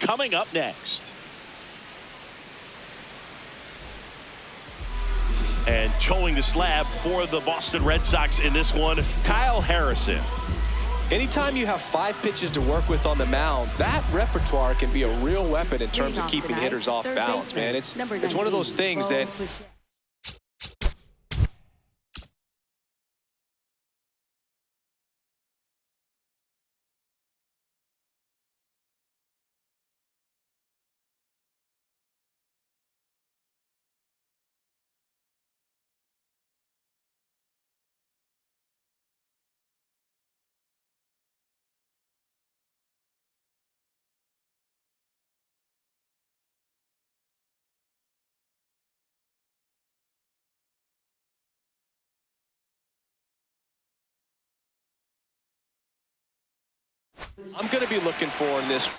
coming up next. And towing the slab for the Boston Red Sox in this one, Kyle Harrison. Anytime you have 5 pitches to work with on the mound, that repertoire can be a real weapon in terms of keeping hitters off balance, man. It's one of those things that I'm going to be looking for in this.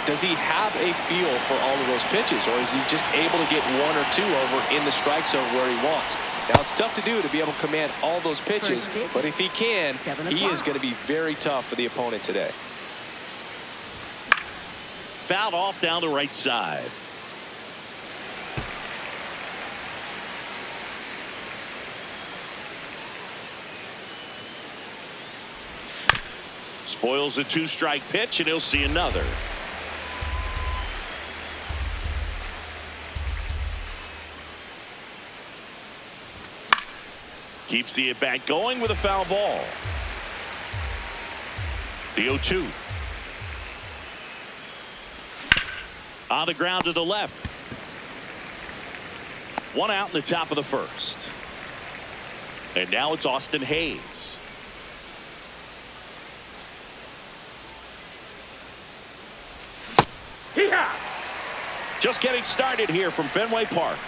Does he have a feel for all of those pitches, or is he just able to get 1 or 2 over in the strike zone where he wants? Now, it's tough to do to be able to command all those pitches, but if he can, he is going to be very tough for the opponent today. Fouled off down the right side. Spoils a 2-strike pitch, and he'll see another. Keeps the at-bat going with a foul ball. The 0-2. On the ground to the left. 1 out in the top of the first. And now it's Austin Hayes. Just getting started here from Fenway Park.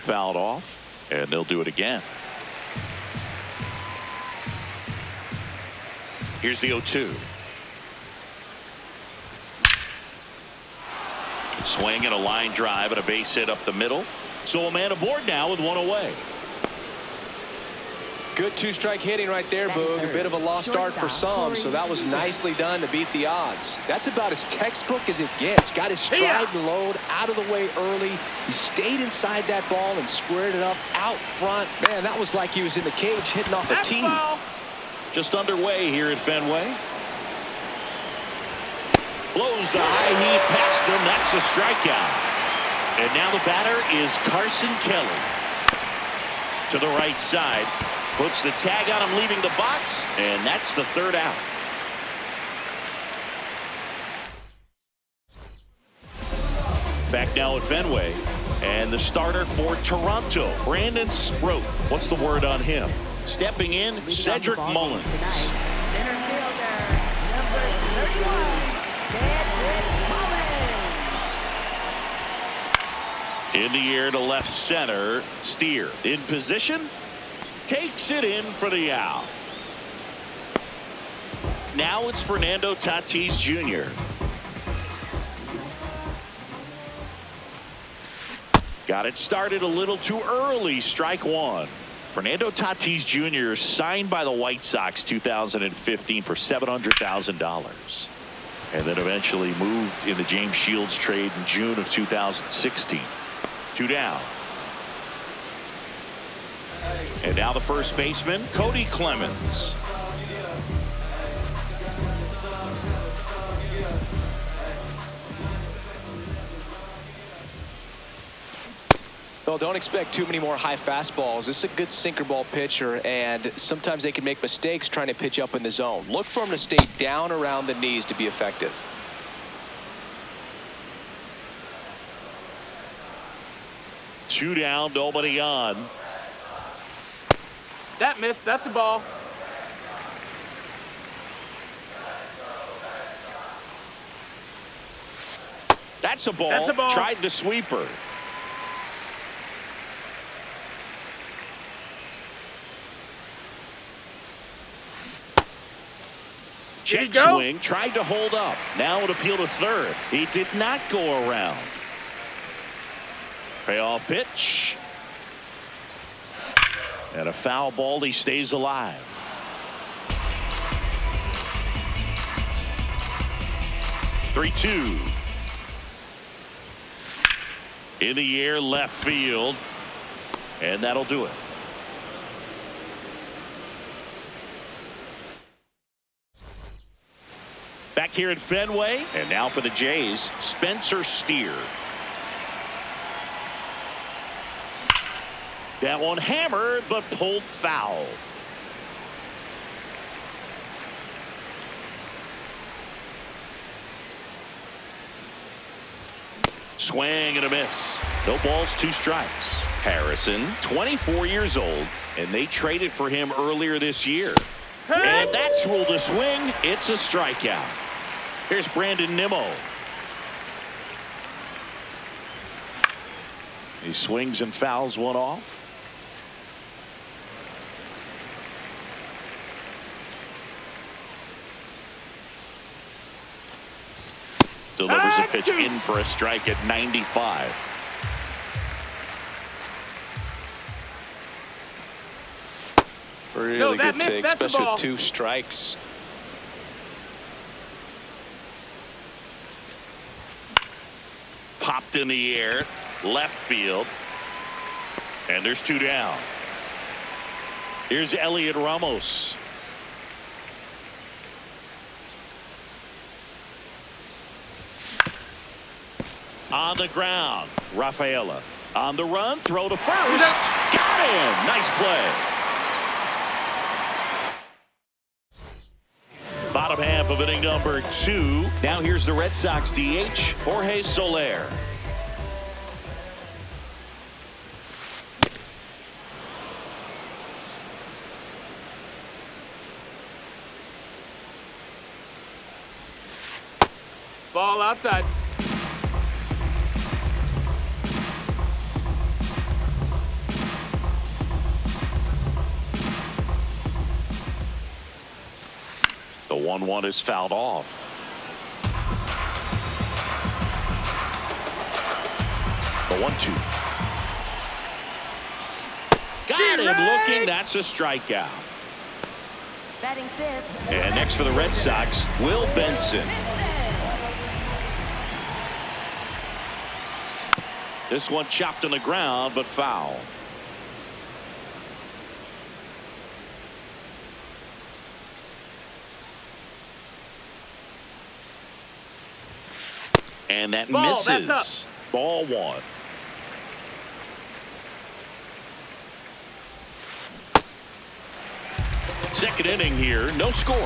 Fouled off, and they'll do it again. Here's the 0-2. Swing and a line drive and a base hit up the middle. So a man aboard now with 1 away. Good 2-strike hitting right there, Boog. A bit of a lost start for some, so that was nicely done to beat the odds. That's about as textbook as it gets. Got his stride and load out of the way early. He stayed inside that ball and squared it up out front. Man, that was like he was in the cage hitting off a tee. Just underway here at Fenway. Blows the high heat past him. That's a strikeout. And now the batter is Carson Kelly. To the right side. Puts the tag on him leaving the box. And that's the 3rd out. Back now at Fenway. And the starter for Toronto, Brandon Sproat. What's the word on him? Stepping in, Cedric Mullins. Center fielder, number 31, Cedric Mullins. In the air to left center. Steer in position. Takes it in for the out. Now it's Fernando Tatis Jr. Got it started a little too early. Strike 1. Fernando Tatis Jr. signed by the White Sox 2015 for $700,000. And then eventually moved in the James Shields trade in June of 2016. 2 down. And now the first baseman, Cody Clemens. The Well, don't expect too many more high fastballs. This is a good sinker ball pitcher, and sometimes they can make mistakes trying to pitch up in the zone. Look for him to stay down around the knees to be effective. Two down, nobody on. That missed. That's a ball. That's a ball. That's a ball. Tried the sweeper. Check swing. Tried to hold up. Now it appeal to third. He did not go around. Payoff pitch. And a foul ball. He stays alive. Three-two. In the air, left field. And that'll do it. Back here at Fenway. And now for the Jays, Spencer Steer. That one hammered, but pulled foul. Swing and a miss. No balls, two strikes. Harrison, 24 years old, and they traded for him earlier this year. And that's ruled a swing. It's a strikeout. Here's Brandon Nimmo. He swings and fouls one off. Delivers a pitch in for a strike at 95. Really good take, especially with two strikes. Popped in the air, left field. And there's two down. Here's Elliot Ramos. On the ground, Rafaela. On the run, throw to first. Got him. Nice play. Bottom half of inning number 2. Now here's the Red Sox DH, Jorge Soler. Ball outside. The 1-1 is fouled off. The 1-2. Got him looking. That's a strikeout. Batting fifth. And next for the Red Sox, Will Benson. This one chopped on the ground, but foul. And that misses. Ball one. Second inning here, no score.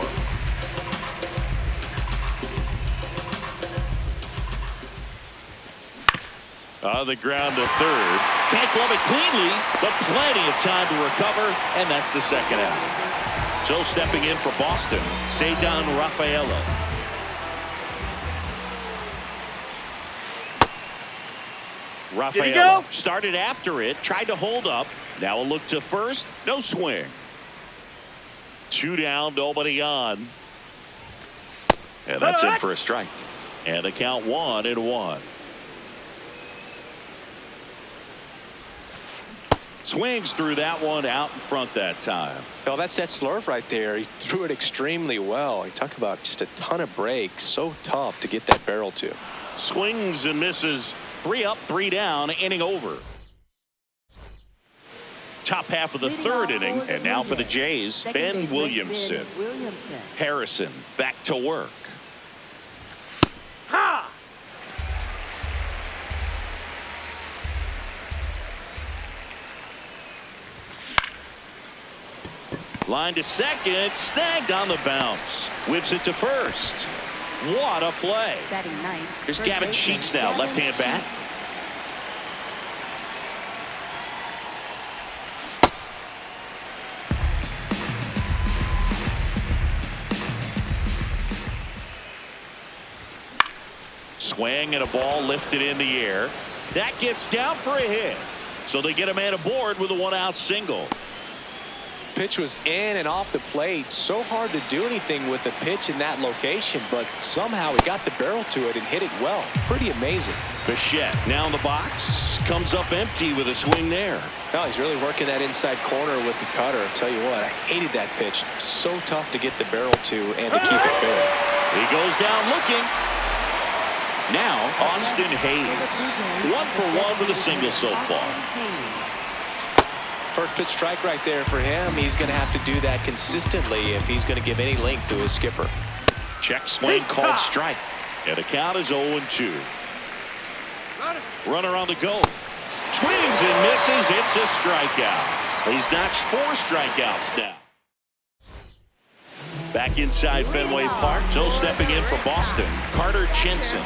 On the ground to third. Can't glove it cleanly, but plenty of time to recover, and that's the second out. So stepping in for Boston, Ceddanne Rafaela. Rafaela started after it, tried to hold up. Now a look to first, no swing. Two down, nobody on. And that's in for a strike. And the count 1-1. Swings through that one out in front that time. Well, that's that slurve right there. He threw it extremely well. You talk about just a ton of breaks. So tough to get that barrel to. Swings and misses. 3 up, 3 down, inning over. Top half of the third inning, and now for the Jays, Ben Williamson. Harrison back to work. Line to second, snagged on the bounce. Whips it to first. What a play. Batting ninth. Here's First Gavin baseman, Sheets now, Gavin left-hand bat. Swing and a ball lifted in the air. That gets down for a hit. So they get a man aboard with a one-out single. Pitch was in and off the plate. So hard to do anything with the pitch in that location, but somehow he got the barrel to it and hit it well. Pretty amazing. Bichette now in the box. Comes up empty with a swing there. No, he's really working that inside corner with the cutter. I'll tell you what, I hated that pitch. So tough to get the barrel to and to keep it fair. He goes down looking. Now Austin Hayes. 1 for 1 with a single so far. First pitch strike right there for him. He's going to have to do that consistently if he's going to give any length to his skipper. Check swing called strike. And the count is 0-2. Runner on the go. Swings and misses. It's a strikeout. He's notched 4 strikeouts now. Back inside Fenway Park. So stepping in for Boston, Carter Jensen.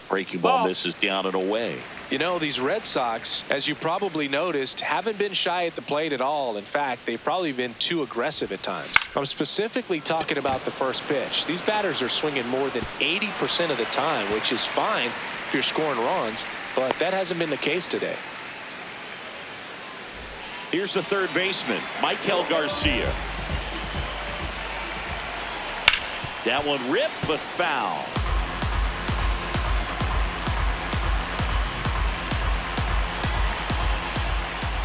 Breaking ball misses down and away. You know, these Red Sox, as you probably noticed, haven't been shy at the plate at all. In fact, they've probably been too aggressive at times. I'm specifically talking about the first pitch. These batters are swinging more than 80% of the time, which is fine if you're scoring runs, but that hasn't been the case today. Here's the third baseman, Michael Garcia. That one ripped but foul.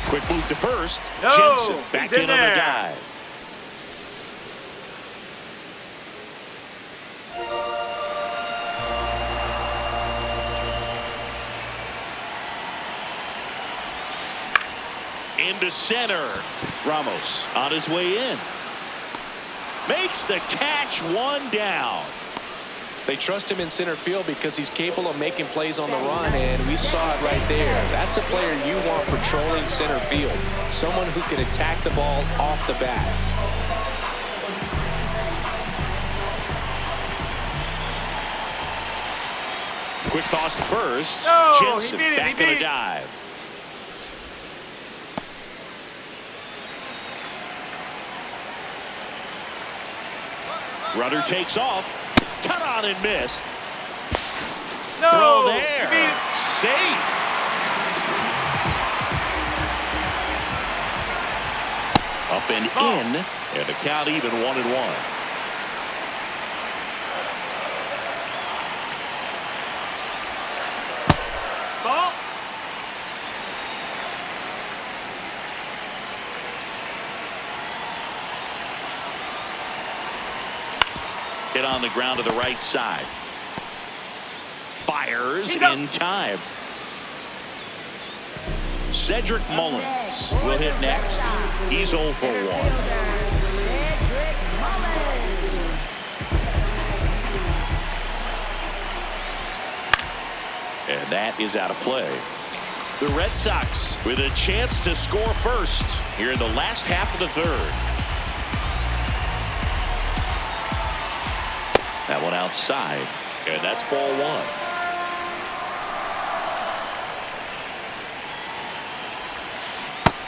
Quick move to first. Jensen back in on the dive. Into center. Ramos on his way in. Makes the catch, 1 down. They trust him in center field because he's capable of making plays on the run, and we saw it right there. That's a player you want patrolling center field. Someone who can attack the ball off the bat. Quick toss to first. No, Jensen he beat it, back in a dive. Runner takes off. Cut on and missed. No, Throw there. Safe. Up and in. And the count even 1-1. Ball. Hit on the ground to the right side. Fires in time. Cedric Mullins will hit next. He's 0 for 1. And that is out of play. The Red Sox with a chance to score first here in the last half of the third. That one outside, and that's ball 1.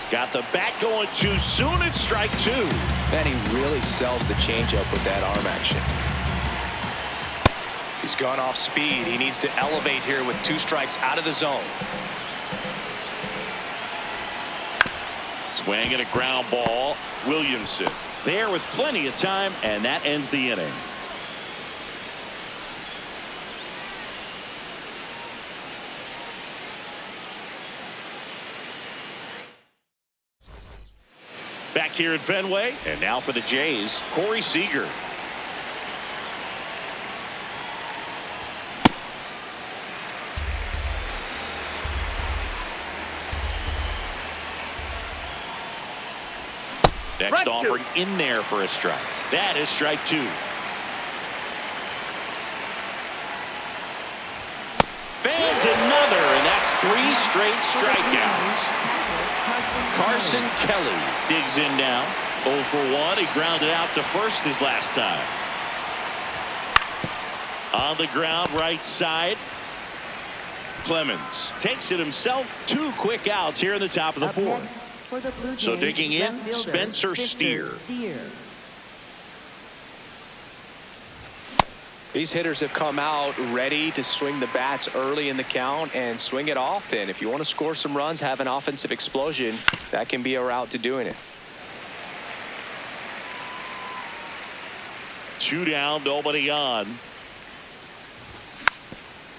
Got the bat going too soon. It's strike 2. Man, he really sells the changeup with that arm action. He's gone off speed. He needs to elevate here with 2 strikes out of the zone. Swing and a ground ball. Williamson there with plenty of time, and that ends the inning. Back here at Fenway, and now for the Jays, Corey Seager. Next offering in there for a strike. That is strike 2. straight strikeouts. Carson Kelly digs in now. 0 for 1. He grounded out to first his last time. On the ground, right side. Clemens takes it himself. 2 quick outs here in the top of the fourth. So digging in, Spencer Steer. These hitters have come out ready to swing the bats early in the count and swing it often. If you want to score some runs, have an offensive explosion, that can be a route to doing it. 2 down, nobody on.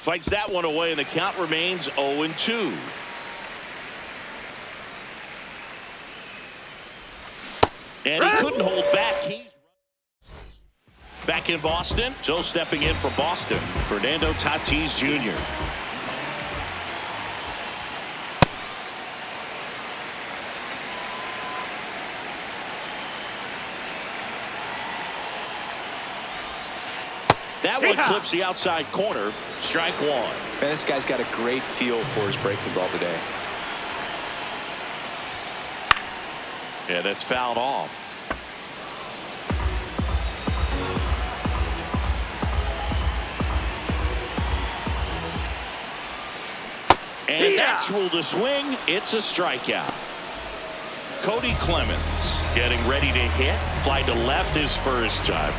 Fights that one away, and the count remains 0-2. And he couldn't hold back. He's back in Boston. So stepping in for Boston, Fernando Tatis Jr. That one clips the outside corner. Strike 1. Man, this guy's got a great feel for his breaking ball today. Yeah, that's fouled off. And that's ruled a swing. It's a strikeout. Cody Clemens getting ready to hit. Fly to left his first time.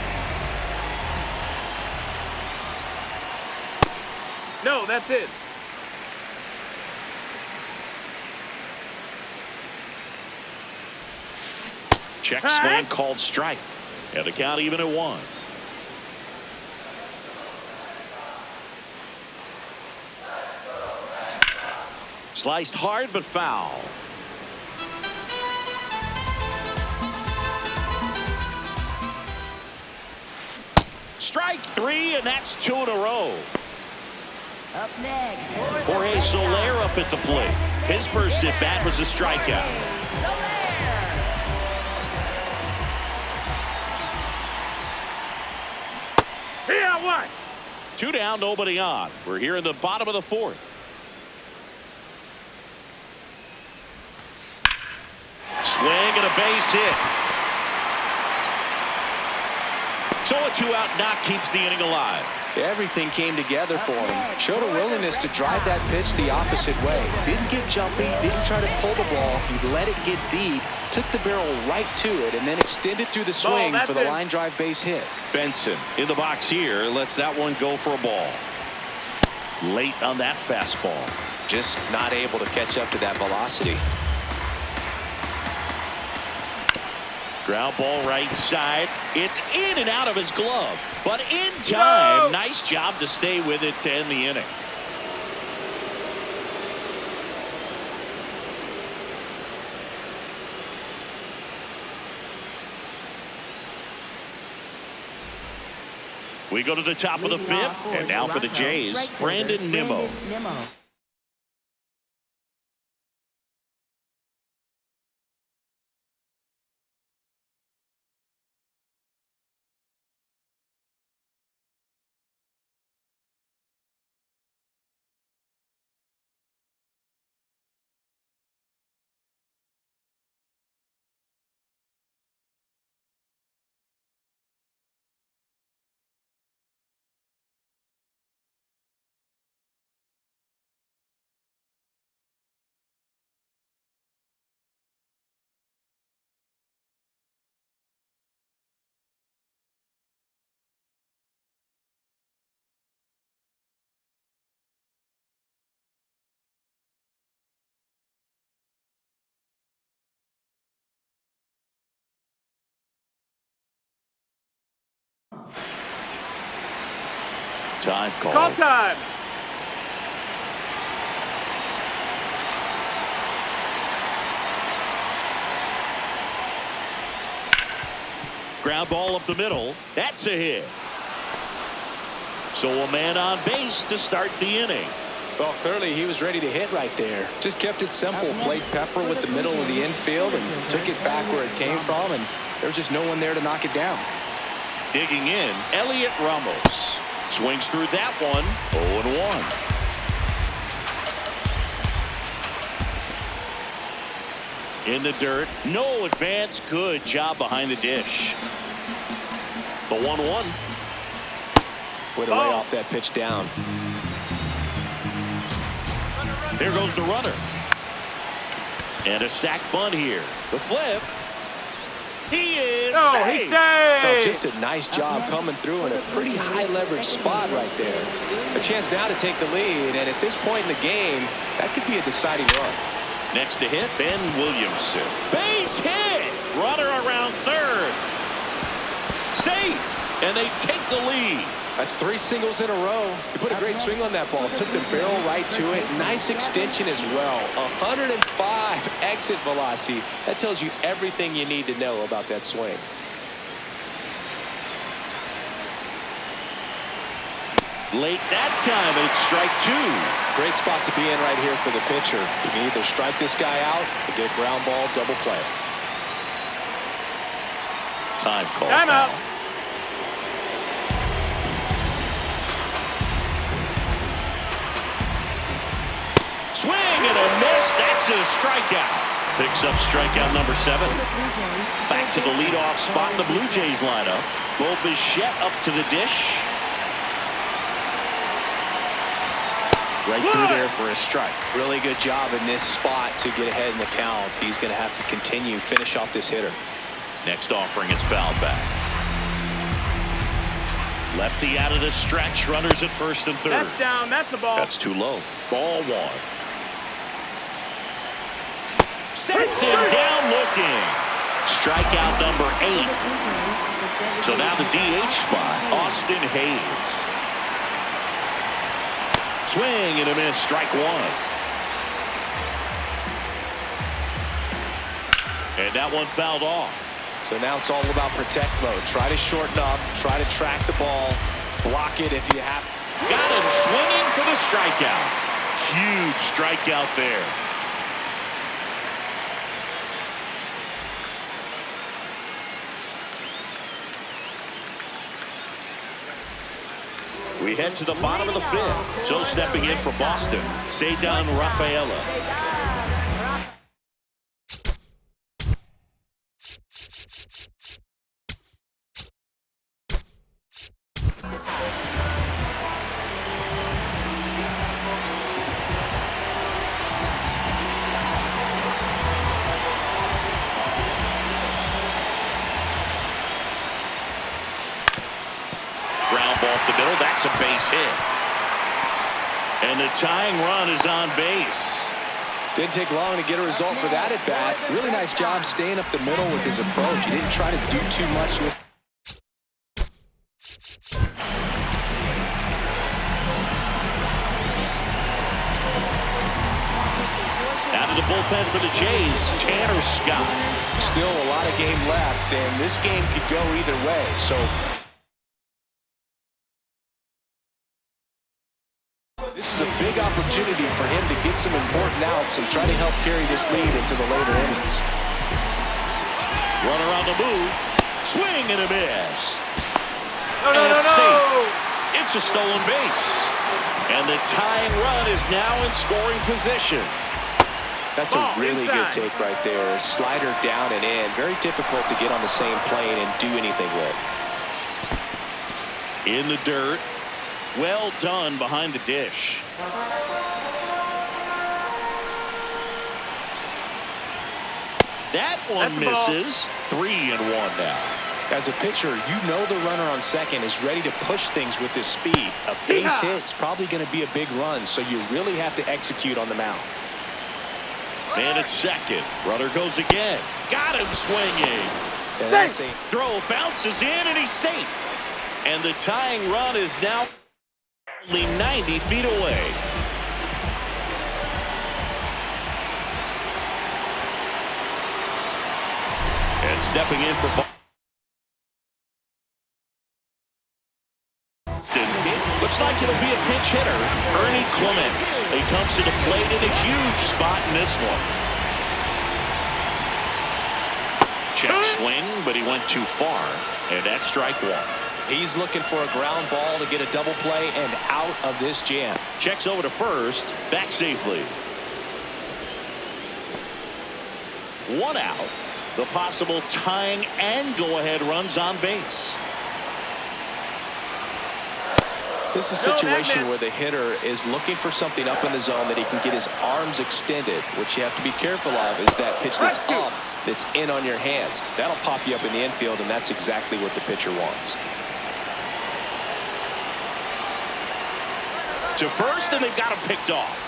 No, that's it. Check swing called strike. And the count even at 1. Sliced hard but foul. Strike 3, and that's 2 in a row. Up next, Jorge Soler up at the plate. His first at bat was a strikeout. Here, what? 2 down, nobody on. We're here in the bottom of the 4th. Swing and a base hit. So a 2-out knock keeps the inning alive. Everything came together for him. Showed a willingness to drive that pitch the opposite way. Didn't get jumpy, didn't try to pull the ball. He let it get deep, took the barrel right to it, and then extended through the swing for the line drive base hit. Benson in the box here lets that one go for a ball. Late on that fastball. Just not able to catch up to that velocity. Ground ball right side. It's in and out of his glove, but in time. No! Nice job to stay with it to end the inning. We go to the top of the 5th, and now for the Jays, Brandon Nimmo. Time call. Call time. Ground ball up the middle. That's a hit. So a man on base to start the inning. Well, clearly he was ready to hit right there. Just kept it simple. Played pepper with the middle of the infield and took it back where it came from, and there's just no one there to knock it down. Digging in, Elliot Ramos. Swings through that one. 0-1. In the dirt. No advance. Good job behind the dish. The 1-1. Way to lay off that pitch down. Here goes the runner. And a sac bunt here. The flip. He is He's safe. safe. Just a nice job coming through in a pretty high leverage spot right there. A chance now to take the lead, and at this point in the game, that could be a deciding run. Next to hit, Ben Williamson. Base hit. Runner around third. Safe. And they take the lead. That's 3 singles in a row. He put a great swing on that ball. Took the barrel right to it. Nice extension as well. 105 exit velocity. That tells you everything you need to know about that swing. Late that time, and it's strike 2. Great spot to be in right here for the pitcher. You can either strike this guy out or get a ground ball double play. Time call. Time out. Swing and a miss. That's a strikeout. Picks up strikeout number 7. Back to the leadoff spot in the Blue Jays lineup. Bo Bichette up to the dish. Right through there for a strike. Really good job in this spot to get ahead in the count. He's going to have to continue, finish off this hitter. Next offering is fouled back. Lefty out of the stretch. Runners at first and third. That's down. That's the ball. That's too low. Ball 1. Sets him down looking. Strikeout number 8. So now the DH spot, Austin Hayes. Swing and a miss. Strike 1. And that one fouled off. So now it's all about protect mode. Try to shorten up. Try to track the ball. Block it if you have to. Got him swinging for the strikeout. Huge strikeout there. We head to the bottom of the 5th. So stepping in for Boston, Ceddanne Rafaela. Ground ball up the middle. That's a base hit. And the tying run is on base. Didn't take long to get a result for that at bat. Really nice job staying up the middle with his approach. He didn't try to do too much with. Out of the bullpen for the Jays, Tanner Scott. Still a lot of game left, and this game could go either way. So this is a big opportunity for him to get some important outs and try to help carry this lead into the later innings. Runner on the move. Swing and a miss. No. Safe. It's a stolen base. And the tying run is now in scoring position. That's a really good take right there. Slider down and in. Very difficult to get on the same plane and do anything with. In the dirt. Well done behind the dish. That one misses. 3-1 now. As a pitcher, you know the runner on second is ready to push things with his speed. A base hit's probably going to be a big run, so you really have to execute on the mound. And at second. Runner goes again. Got him swinging. And that's a Throw bounces in and he's safe. And the tying run is now only 90 feet away. And stepping in for Boston. Looks like it'll be a pinch hitter. Ernie Clement. He comes to the plate in a huge spot in this one. Check swing, but he went too far. And that's strike 1. He's looking for a ground ball to get a double play and out of this jam. Checks over to first. Back safely. 1 out. The possible tying and go-ahead runs on base. This is a situation where the hitter is looking for something up in the zone that he can get his arms extended. What you have to be careful of is that pitch that's up, that's in on your hands. That'll pop you up in the infield, and that's exactly what the pitcher wants. To first, and they've got him picked off.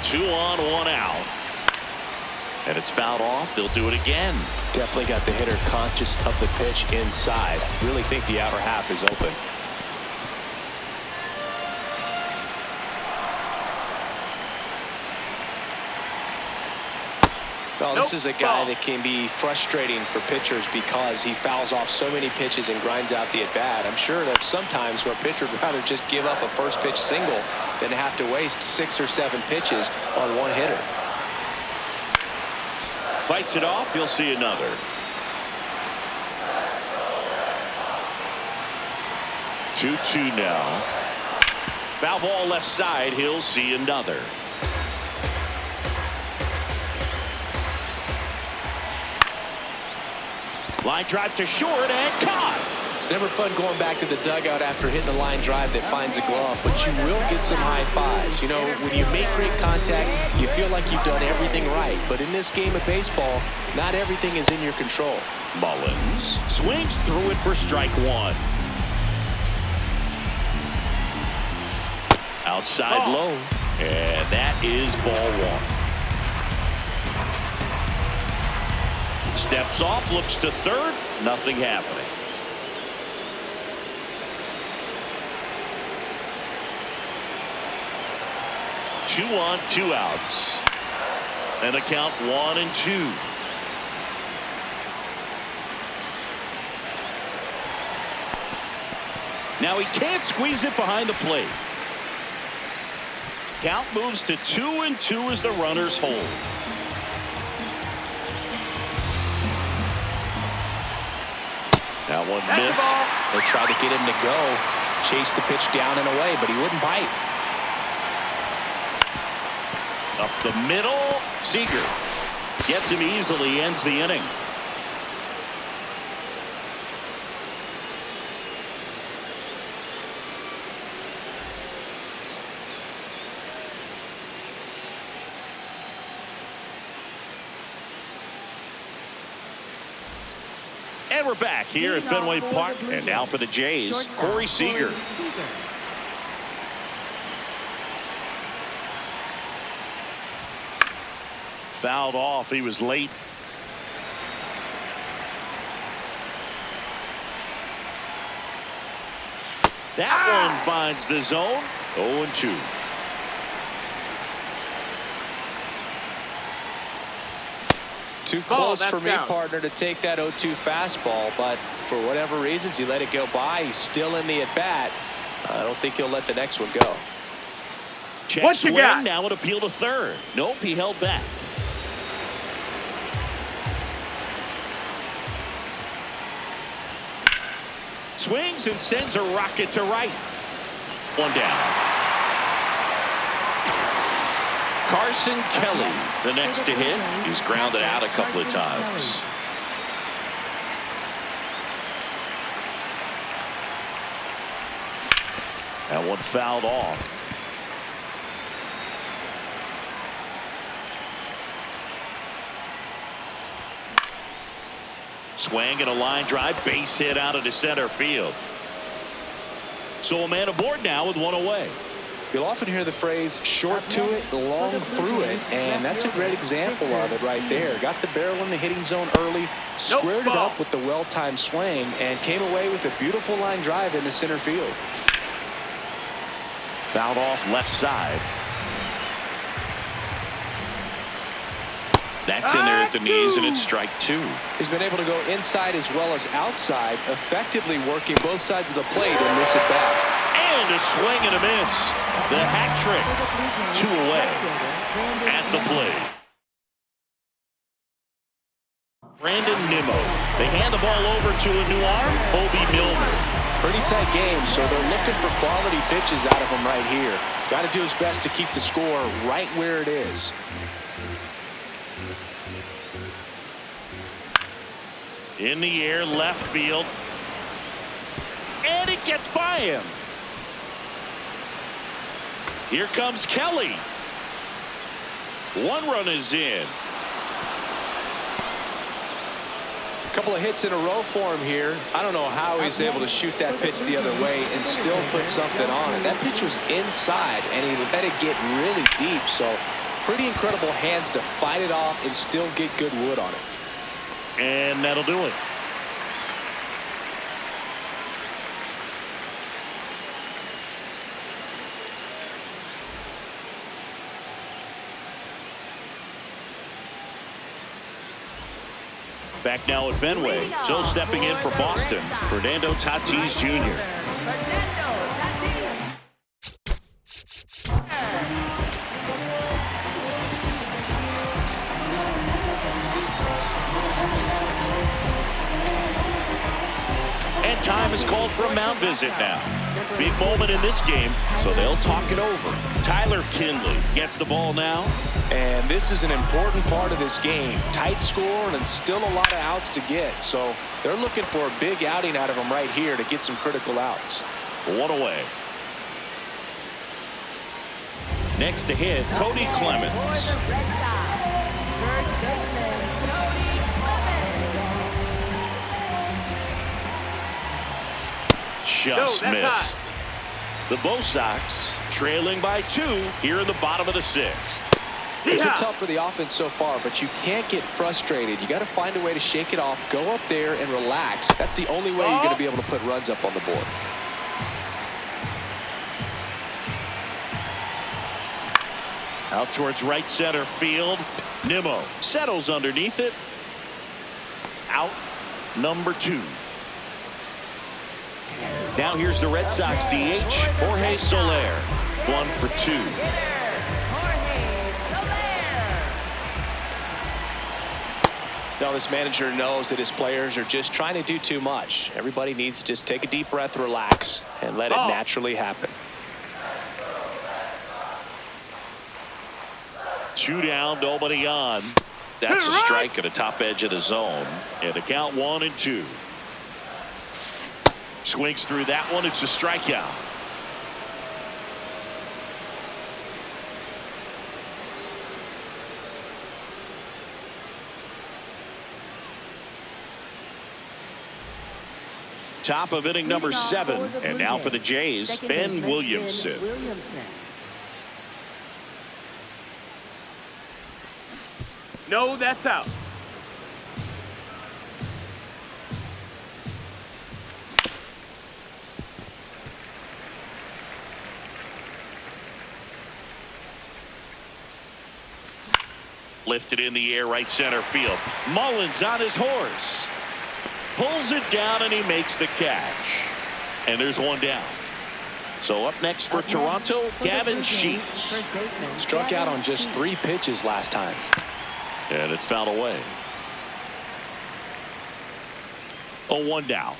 Two on, 1 out. And it's fouled off. They'll do it again. Definitely got the hitter conscious of the pitch inside. Really think the outer half is open. Well, this is a guy that can be frustrating for pitchers because he fouls off so many pitches and grinds out the at-bat. I'm sure there's sometimes where a pitcher would rather just give up a first pitch single than have to waste 6 or 7 pitches on one hitter. Fights it off. You'll see another. Two now. Foul ball left side. He'll see another. Line drive to short and caught. It's never fun going back to the dugout after hitting a line drive that finds a glove, but you will get some high fives. You know, when you make great contact, you feel like you've done everything right. But in this game of baseball, not everything is in your control. Mullins swings through it for strike 1. Outside low, and that is ball 1. Steps off, looks to third, nothing happening. Two on, 2 outs. And a count 1-2. Now he can't squeeze it behind the plate. Count moves to 2-2 as the runners hold. That one missed. They tried to get him to go, chase the pitch down and away, but he wouldn't bite. Up the middle, Seager gets him easily, ends the inning. And we're back here at Fenway Park. And now for the Jays, Corey Seager. Fouled off. He was late. That one finds the zone. 0-2. Too close for me, partner, to take that 0-2 fastball, but for whatever reasons, he let it go by. He's still in the at-bat. I don't think he'll let the next one go. Check swing, now an appeal to third. Nope, he held back. Swings and sends a rocket to right. One down. Carson Kelly, the next to hit. He's grounded out a couple of times. That one fouled off. Swing and a line drive, base hit out into center field. So a man aboard now with one away. You'll often hear the phrase short to it, long through it, and that's a great example of it right there. Got the barrel in the hitting zone early, squared it up with the well-timed swing, and came away with a beautiful line drive into center field. Fouled off left side. That's in there at the knees, and it's strike 2. He's been able to go inside as well as outside, effectively working both sides of the plate in this at-bat. And a swing and a miss. The hat trick. 2 away at the plate. Brandon Nimmo. They hand the ball over to a new arm, Bobby Milner. Pretty tight game, so they're looking for quality pitches out of him right here. Got to do his best to keep the score right where it is. In the air, left field. And it gets by him. Here comes Kelly. One run is in. A couple of hits in a row for him here. I don't know how he's able to shoot that pitch the other way and still put something on it. That pitch was inside, and he let it get really deep. So pretty incredible hands to fight it off and still get good wood on it. And that'll do it. Back now at Fenway. So stepping in for Boston, Fernando Tatis Jr. And time is called for a mound visit now. Big moment in this game, so they'll talk it over. Tyler Kinley gets the ball now. And this is an important part of this game. Tight score and still a lot of outs to get. So they're looking for a big outing out of him right here to get some critical outs. One away. Next to hit, Cody Clemens. Just missed. The Bo Sox trailing by 2 here in the bottom of the 6th. It's been tough for the offense so far, but you can't get frustrated. You got to find a way to shake it off, go up there and relax. That's the only way you're going to be able to put runs up on the board. Out towards right center field. Nimmo settles underneath it. Out number 2. Now here's the Red Sox DH, Jorge Soler. 1 for 2. Now this manager knows that his players are just trying to do too much. Everybody needs to just take a deep breath, relax, and let it naturally happen. 2 down, nobody on. That's a strike at the top edge of the zone. And the count 1-2. Swings through that one. It's a strikeout. Top of inning number 7. And now for the Jays, Ben Williamson. No, that's out. Lifted in the air, right center field. Mullins on his horse. Pulls it down and he makes the catch. And there's 1 down. So up next for Toronto, Gavin Sheets. Struck out on just 3 pitches last time. And it's fouled away. 0-1 down.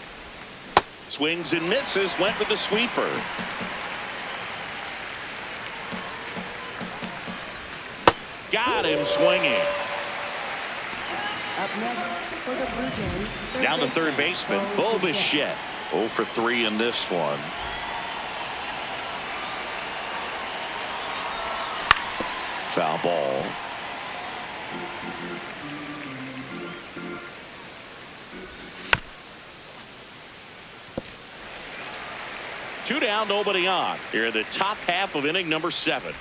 Swings and misses. Went with the sweeper. Got him swinging. Up next for the Blue Jays. Down the third baseman, Bo Bichette. 0 for 3 in this one. Foul ball. Two down, nobody on. Here in the top half of inning number 7.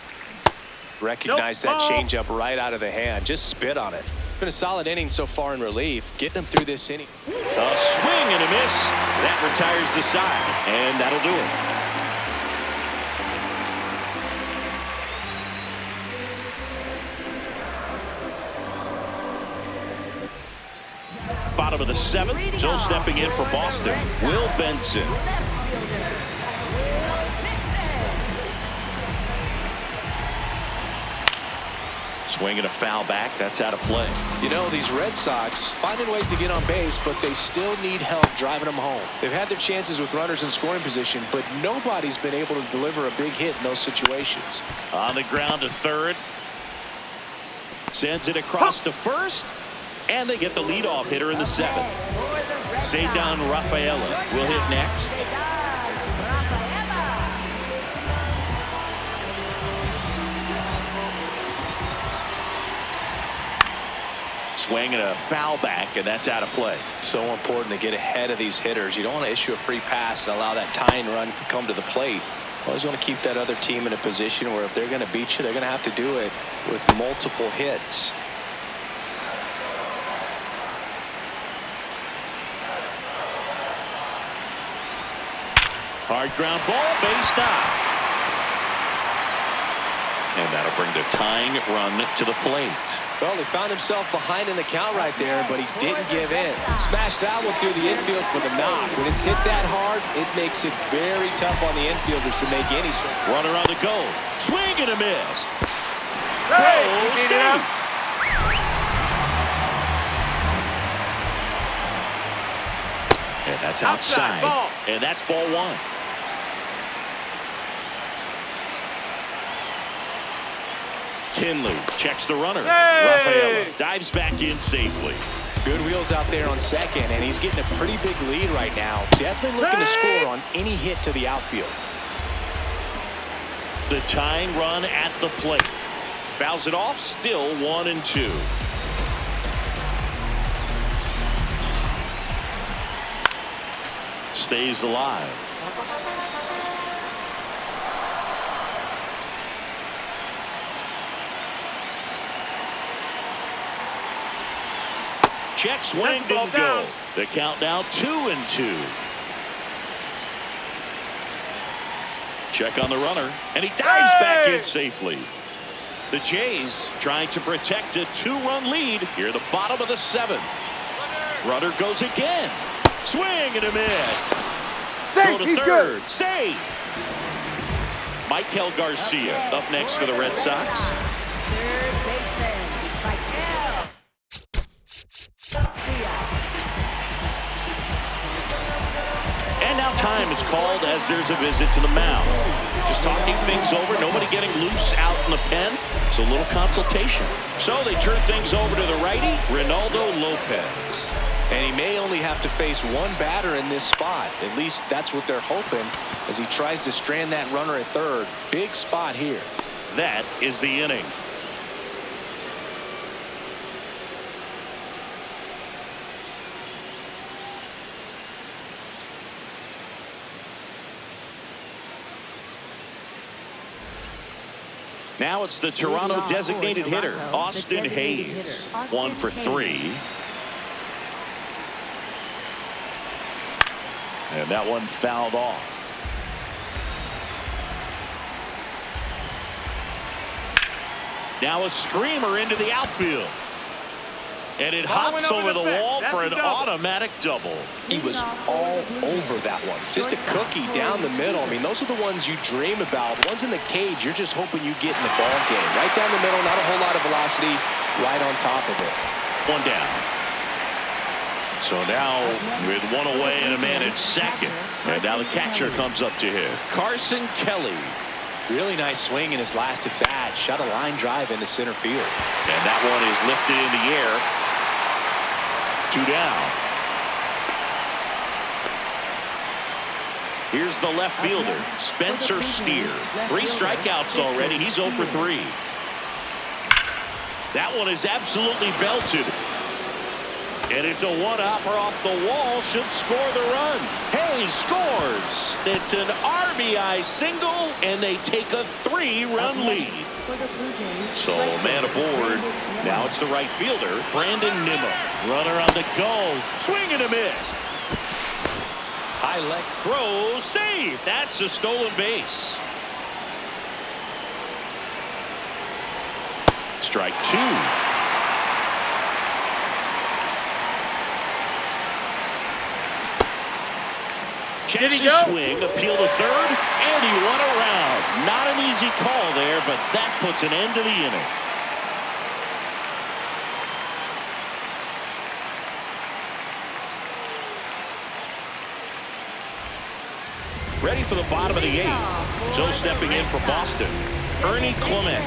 Recognize that changeup right out of the hand. Just spit on it. It's been a solid inning so far in relief. Getting them through this inning. A swing and a miss. That retires the side, and that'll do it. Bottom of the 7th. So stepping in for Boston, Will Benson. Swing and a foul back. That's out of play. You know, these Red Sox finding ways to get on base, but they still need help driving them home. They've had their chances with runners in scoring position, but nobody's been able to deliver a big hit in those situations. On the ground to third. Sends it across to first. And they get the leadoff hitter in the seventh. Cedar Rafaela will hit next. Swing and a foul back, and that's out of play. So important to get ahead of these hitters. You don't want to issue a free pass and allow that tying run to come to the plate. Always want to keep that other team in a position where if they're going to beat you, they're going to have to do it with multiple hits. Hard ground ball, base stop. And that'll bring the tying run to the plate. Well, he found himself behind in the count right there, but he didn't give in. Smashed that one through the infield for the knock. When it's hit that hard, it makes it very tough on the infielders to make any sort. Runner on the go. Swing and a miss. Hey, Throw, safe. And that's outside. Ball. And that's ball one. Kinley checks the runner. Hey! Rafaela dives back in safely. Good wheels out there on second, and he's getting a pretty big lead right now. Definitely looking to score on any hit to the outfield. The tying run at the plate. Fouls it off, still 1-2. Stays alive. Check swing, didn't go. The count now 2-2. Check on the runner, and he dives back in safely. The Jays trying to protect a 2-run lead here at the bottom of the seventh. Runner goes again. Swing and a miss. Go to third. Safe. Michael Garcia up next for the Red Sox. Third baseman, Michael Garcia. And now time is called as there's a visit to the mound. Just talking things over. Nobody getting loose out in the pen. So a little consultation. So they turn things over to the righty, Reynaldo Lopez. And he may only have to face one batter in this spot. At least that's what they're hoping as he tries to strand that runner at third. Big spot here. That is the inning. Now it's the Toronto designated hitter, Austin Hayes. 1 for 3. And that one fouled off. Now a screamer into the outfield. And it hops over the wall for an automatic double. He was all over that one. Just a cookie down the middle. I mean, those are the ones you dream about. Ones in the cage, you're just hoping you get in the ball game. Right down the middle, not a whole lot of velocity, right on top of it. One down. So now with one away and a man at second. And now the catcher comes up to him. Carson Kelly. Really nice swing in his last at bat. Shot a line drive into center field. And that one is lifted in the air. 2 down. Here's the left fielder, Spencer Steer. 3 strikeouts already. He's 0 for 3. That one is absolutely belted. And it's a one-hopper off the wall. Should score the run. Hayes scores. It's an RBI single, and they take a 3-run lead. So man aboard. Now it's the right fielder, Brandon Nimmo. Runner on the go. Swing and a miss. High leg Throw, save. That's a stolen base. Strike 2. Checks his swing, appeal to third, and he won around. Not an easy call there, but that puts an end to the inning. Ready for the bottom of the 8th. So stepping in for Boston, Ernie Clement.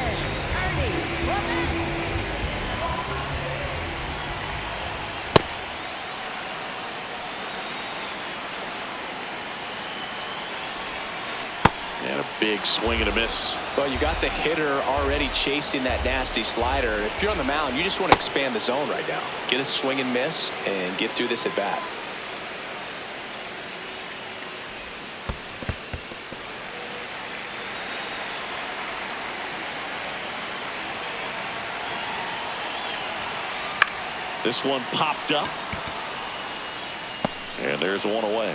And a big swing and a miss. Well, you got the hitter already chasing that nasty slider. If you're on the mound, you just want to expand the zone right now. Get a swing and miss and get through this at bat. This one popped up. And there's one away.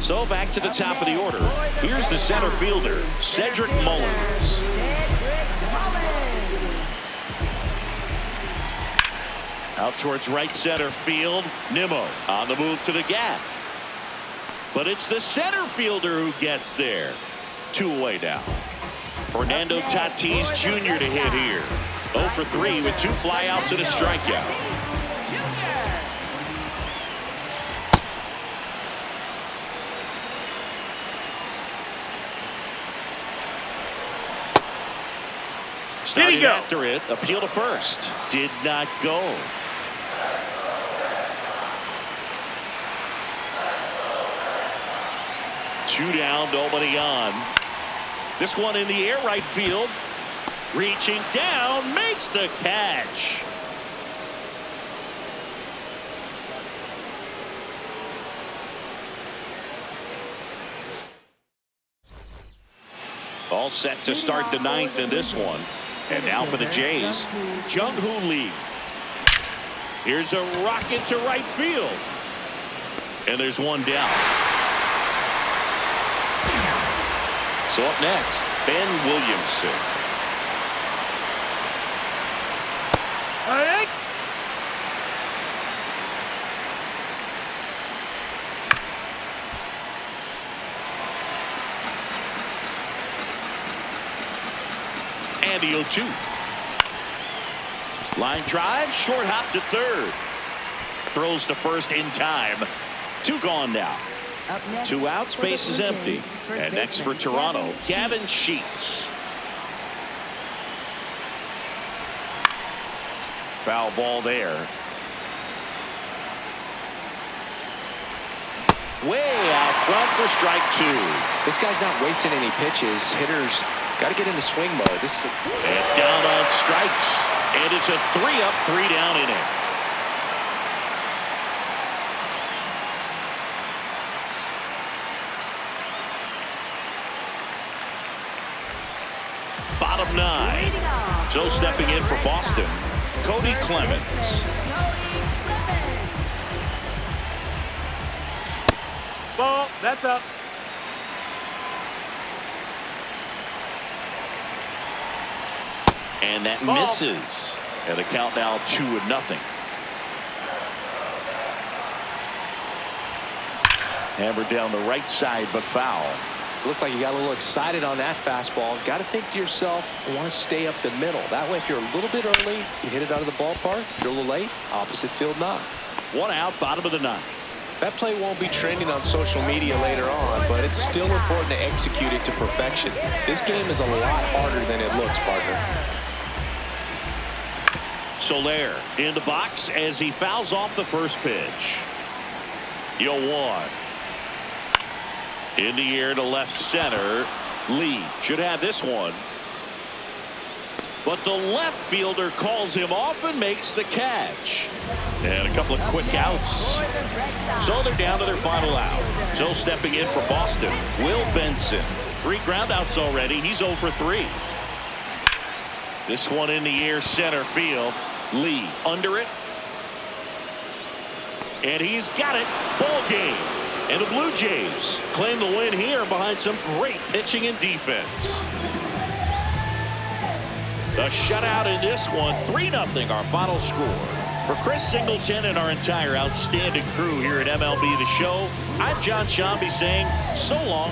So back to the top of the order. Here's the center fielder, Cedric Mullins. Out towards right center field. Nimmo on the move to the gap. But it's the center fielder who gets there. 2 away now. Fernando Tatis Jr. to hit here. 0 for 3 with 2 flyouts and a strikeout. Starting after it, appeal to first. Did not go. Two down, nobody on. This one in the air, right field. Reaching down, makes the catch. All set to start the 9th in this one. And now for the Jays, Jung-Hoo Lee. Here's a rocket to right field. And there's one down. So up next, Ben Williamson. And the 0-2. Line drive, short hop to third. Throws to first in time. 2 gone now. 2 outs, base is empty. And next for Toronto, Gavin Sheets. Foul ball there. Way out front for strike 2. This guy's not wasting any pitches. Hitters got to get into swing mode. This is and down on strikes. And it's a 3-up, 3-down inning. Bottom 9. So stepping in for Boston, Cody Clemens. Ball, that's up. And that misses. And the count now 2-0. Hammered down the right side, but foul. Looked like you got a little excited on that fastball. Got to think to yourself, I want to stay up the middle. That way, if you're a little bit early, you hit it out of the ballpark. If you're a little late, opposite field knock. 1 out, bottom of the 9th. That play won't be trending on social media later on, but it's still important to execute it to perfection. This game is a lot harder than it looks, partner. Soler in the box as he fouls off the first pitch. 0-1. In the air to left center. Lee should have this one. But the left fielder calls him off and makes the catch. And a couple of quick outs. So they're down to their final out. So stepping in for Boston, Will Benson. 3 groundouts already. He's 0 for 3. This one in the air center field. Lee under it. And he's got it. Ball game. And the Blue Jays claim the win here behind some great pitching and defense. The shutout in this one, 3-0 our final score. For Chris Singleton and our entire outstanding crew here at MLB The Show, I'm John Shambi saying so long.